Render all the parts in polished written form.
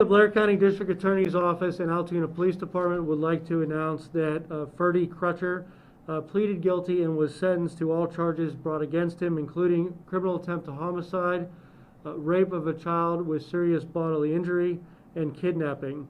The Blair County District Attorney's Office and Altoona Police Department would like to announce that Ferdy Crutcher pleaded guilty and was sentenced to all charges brought against him, including criminal attempt to homicide, rape of a child with serious bodily injury, and kidnapping.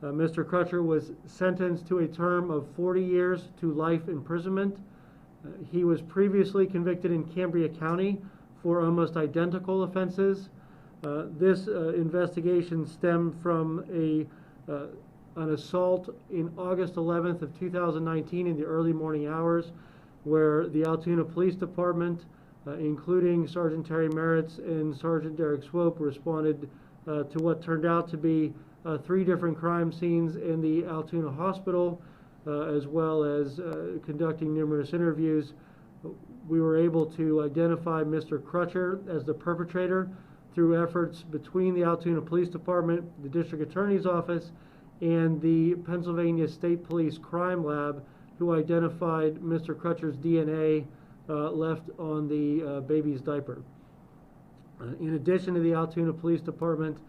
Mr. Crutcher was sentenced to a term of 40 years to life imprisonment. He was previously convicted in Cambria County for almost identical offenses. This investigation stemmed from an assault in August 11th of 2019 in the early morning hours, where the Altoona Police Department, including Sergeant Terry Merritts and Sergeant Derek Swope, responded to what turned out to be 3 different crime scenes in the Altoona Hospital, as well as conducting numerous interviews. We were able to identify Mr. Crutcher as the perpetrator through efforts between the Altoona Police Department, the District Attorney's Office, and the Pennsylvania State Police Crime Lab, who identified Mr. Crutcher's DNA left on the baby's diaper. In addition to the Altoona Police Department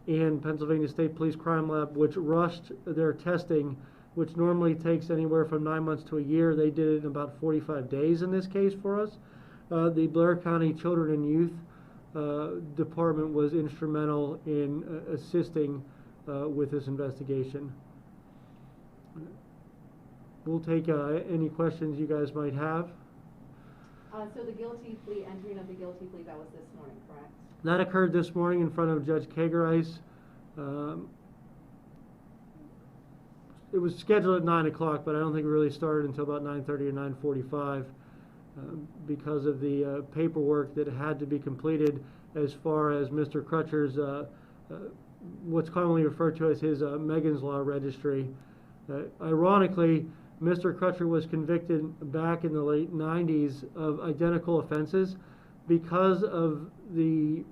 and Pennsylvania State Police Crime Lab, which rushed their testing, which normally takes anywhere from 9 months to a year, they did it in about 45 days in this case for us. The Blair County Children and Youth Department was instrumental in assisting with this investigation. We'll take any questions you guys might have. So the guilty plea, entering of the guilty plea, that was this morning, correct? That occurred this morning in front of Judge Kagerice. It was scheduled at 9 o'clock, but I don't think it really started until about 9:30 or 9:45. Because of the paperwork that had to be completed as far as Mr. Crutcher's, what's commonly referred to as his Megan's Law registry. Ironically, Mr. Crutcher was convicted back in the late 90s of identical offenses. Because of the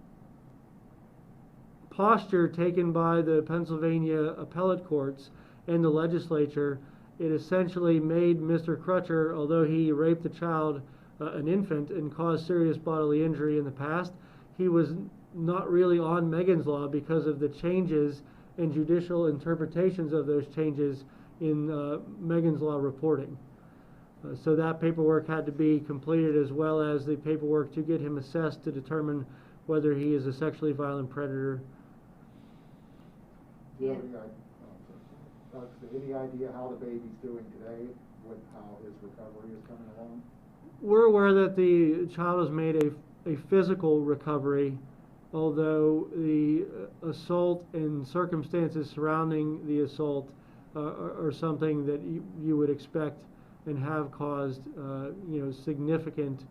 posture taken by the Pennsylvania appellate courts and the legislature, it essentially made Mr. Crutcher, although he raped a child, an infant, and caused serious bodily injury in the past, he was not really on Megan's Law because of the changes and judicial interpretations of those changes in Megan's Law reporting. So that paperwork had to be completed, as well as the paperwork to get him assessed to determine whether he is a sexually violent predator. Do you have any idea how the baby's doing today, with how his recovery is coming along? We're aware that the child has made a physical recovery, although the assault and circumstances surrounding the assault are something that you would expect and have caused significant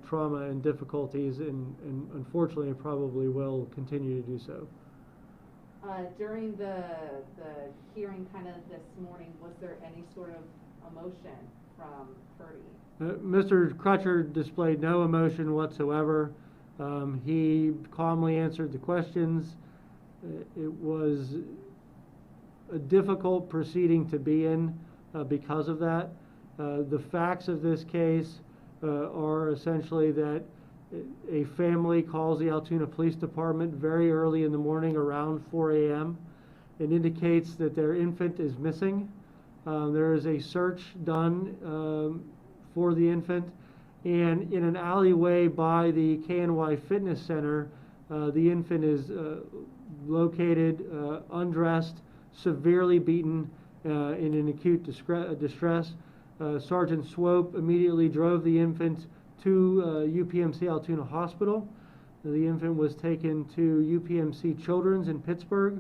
trauma and difficulties, and unfortunately probably will continue to do so. During the hearing kind of this morning, was there any sort of emotion from Ferdy? Mr. Crutcher displayed no emotion whatsoever. He calmly answered the questions. It was a difficult proceeding to be in because of that. The facts of this case are essentially that a family calls the Altoona Police Department very early in the morning, around 4 a.m. It indicates that their infant is missing. There is a search done for the infant, and in an alleyway by the KNY Fitness Center, the infant is located, undressed, severely beaten, in an acute distress. Sergeant Swope immediately drove the infant to UPMC Altoona Hospital. The infant was taken to UPMC Children's in Pittsburgh,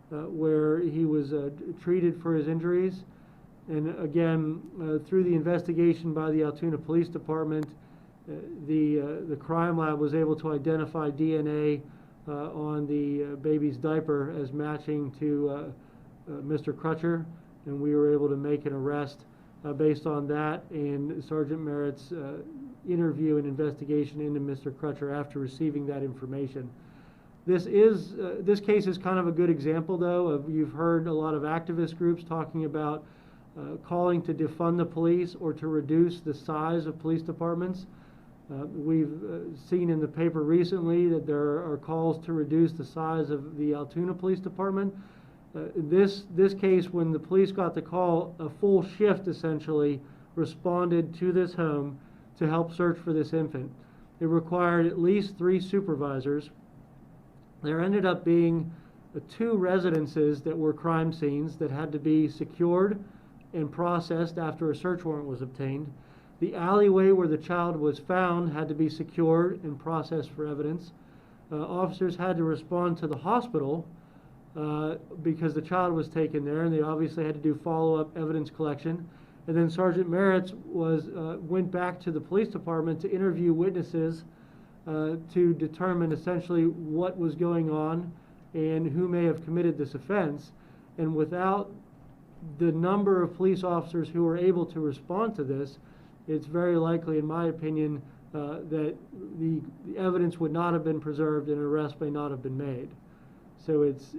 where he was treated for his injuries. And again, through the investigation by the Altoona Police Department, the crime lab was able to identify DNA on the baby's diaper as matching to Mr. Crutcher, and we were able to make an arrest based on that and Sergeant Merritt's interview and investigation into Mr. Crutcher after receiving that information. This case is kind of a good example, though, of, you've heard a lot of activist groups talking about calling to defund the police or to reduce the size of police departments. We've seen in the paper recently that there are calls to reduce the size of the Altoona Police Department. This case, when the police got the call, a full shift essentially responded to this home to help search for this infant. It required at least 3 supervisors. There ended up being 2 residences that were crime scenes that had to be secured and processed after a search warrant was obtained. The alleyway where the child was found had to be secured and processed for evidence. Officers had to respond to the hospital because the child was taken there, and they obviously had to do follow-up evidence collection. And then Sergeant Merritt went back to the police department to interview witnesses to determine essentially what was going on and who may have committed this offense. And without the number of police officers who were able to respond to this, it's very likely, in my opinion, that the evidence would not have been preserved and an arrest may not have been made. So it's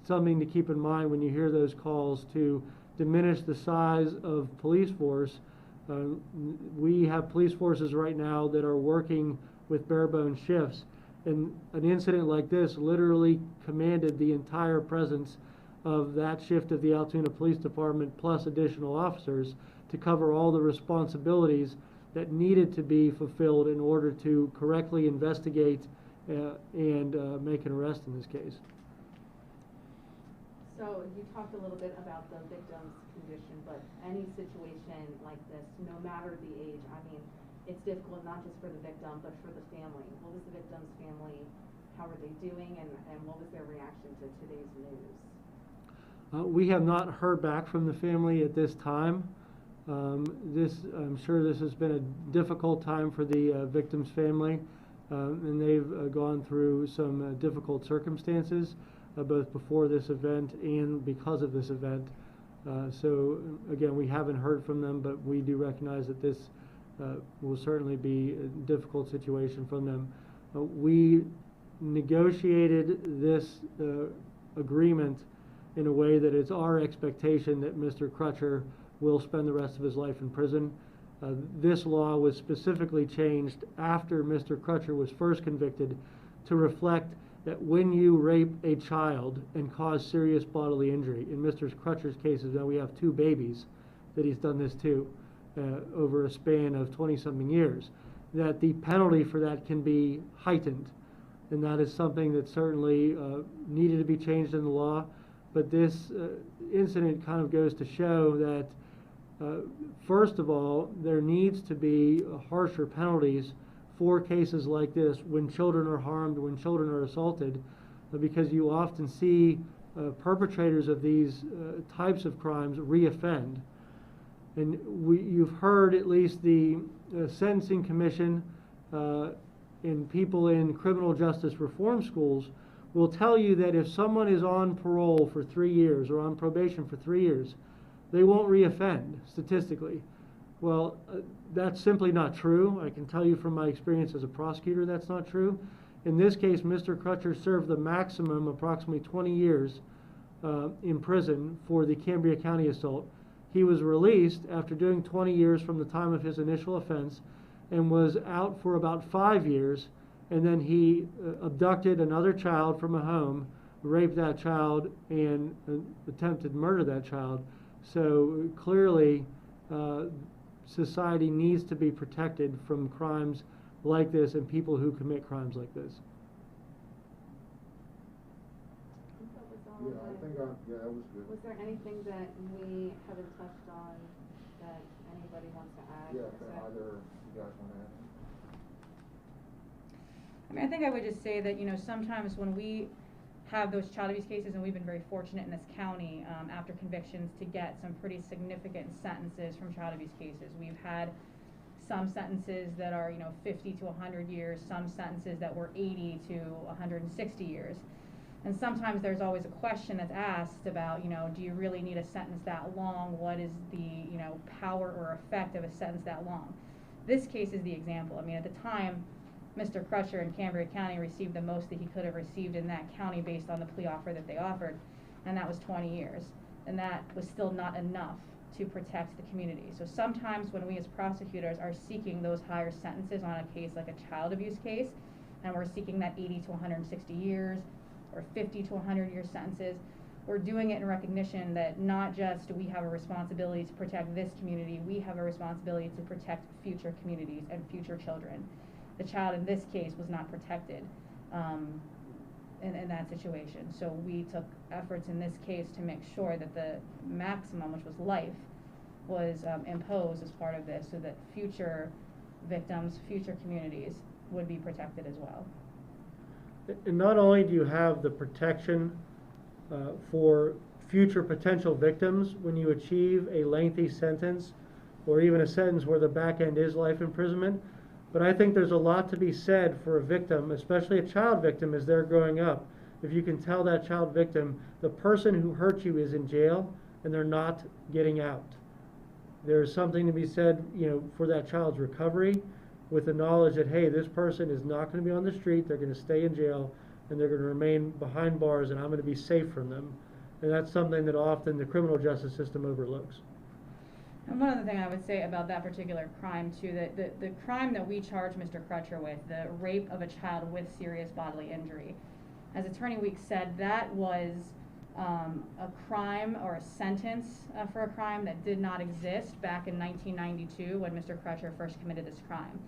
something to keep in mind when you hear those calls to diminish the size of police force. We have police forces right now that are working with bare-bone shifts, and an incident like this literally commanded the entire presence of that shift of the Altoona Police Department plus additional officers to cover all the responsibilities that needed to be fulfilled in order to correctly investigate and make an arrest in this case. So you talked a little bit about the victim's condition, but any situation like this, no matter the age, I mean, it's difficult not just for the victim, but for the family. What was the victim's family, how were they doing, and what was their reaction to today's news? We have not heard back from the family at this time. I'm sure this has been a difficult time for the victim's family, and they've gone through some difficult circumstances, both before this event and because of this event. So again, we haven't heard from them, but we do recognize that this will certainly be a difficult situation from them. We negotiated this agreement in a way that it's our expectation that Mr. Crutcher will spend the rest of his life in prison. This law was specifically changed after Mr. Crutcher was first convicted to reflect that when you rape a child and cause serious bodily injury, in Mr. Crutcher's cases, now we have 2 babies that he's done this to over a span of 20-something years, that the penalty for that can be heightened. And that is something that certainly needed to be changed in the law. But this incident kind of goes to show that, first of all, there needs to be harsher penalties for cases like this when children are harmed, when children are assaulted, because you often see perpetrators of these types of crimes reoffend. And you've heard at least the Sentencing Commission and people in criminal justice reform schools will tell you that if someone is on parole for 3 years or on probation for 3 years, they won't reoffend statistically. Well, that's simply not true. I can tell you from my experience as a prosecutor that's not true. In this case, Mr. Crutcher served the maximum, approximately 20 years in prison for the Cambria County assault. He was released after doing 20 years from the time of his initial offense and was out for about 5 years, and then he abducted another child from a home, raped that child, and attempted to murder that child. So clearly, society needs to be protected from crimes like this and people who commit crimes like this. Yeah, I think yeah, that was good. Was there anything that we haven't touched on that anybody wants to add? Yeah, either you guys want to add? I mean, I think I would just say that, you know, sometimes when we have those child abuse cases, and we've been very fortunate in this county after convictions to get some pretty significant sentences from child abuse cases. We've had some sentences that are, you know, 50 to 100 years, some sentences that were 80 to 160 years. And sometimes there's always a question that's asked about, you know, do you really need a sentence that long? What is the, you know, power or effect of a sentence that long? This case is the example. I mean, at the time, Mr. Crutcher in Cambria County received the most that he could have received in that county based on the plea offer that they offered, and that was 20 years. And that was still not enough to protect the community. So sometimes when we as prosecutors are seeking those higher sentences on a case like a child abuse case, and we're seeking that 80 to 160 years or 50 to 100 year sentences, we're doing it in recognition that not just do we have a responsibility to protect this community, we have a responsibility to protect future communities and future children. The child in this case was not protected in that situation. So we took efforts in this case to make sure that the maximum, which was life, was imposed as part of this so that future victims, future communities would be protected as well. And not only do you have the protection for future potential victims when you achieve a lengthy sentence or even a sentence where the back end is life imprisonment, but I think there's a lot to be said for a victim, especially a child victim as they're growing up. If you can tell that child victim, the person who hurt you is in jail and they're not getting out. There's something to be said, for that child's recovery with the knowledge that, hey, this person is not going to be on the street, they're going to stay in jail, and they're going to remain behind bars, and I'm going to be safe from them. And that's something that often the criminal justice system overlooks. And one other thing I would say about that particular crime too, that the crime that we charged Mr. Crutcher with, the rape of a child with serious bodily injury, as Attorney Weeks said, that was a crime or a sentence for a crime that did not exist back in 1992 when Mr. Crutcher first committed this crime.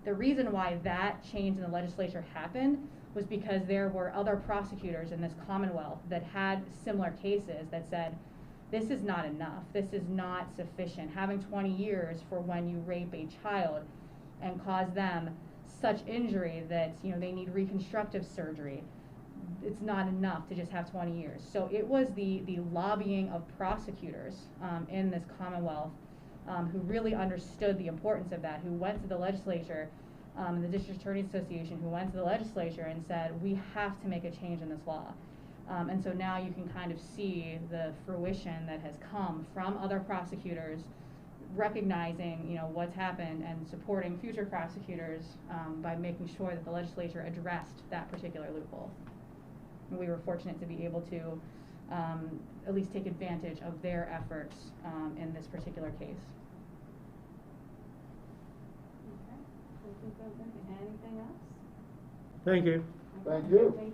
The reason why that change in the legislature happened was because there were other prosecutors in this Commonwealth that had similar cases that said, this is not enough, this is not sufficient. Having 20 years for when you rape a child and cause them such injury that they need reconstructive surgery, it's not enough to just have 20 years. So it was the lobbying of prosecutors in this Commonwealth who really understood the importance of that, who went to the legislature, the District Attorneys Association, who went to the legislature and said, we have to make a change in this law. And so now you can kind of see the fruition that has come from other prosecutors recognizing what's happened and supporting future prosecutors by making sure that the legislature addressed that particular loophole. And we were fortunate to be able to at least take advantage of their efforts in this particular case. Okay. I think that's anything else? Thank you. Thank you. Thank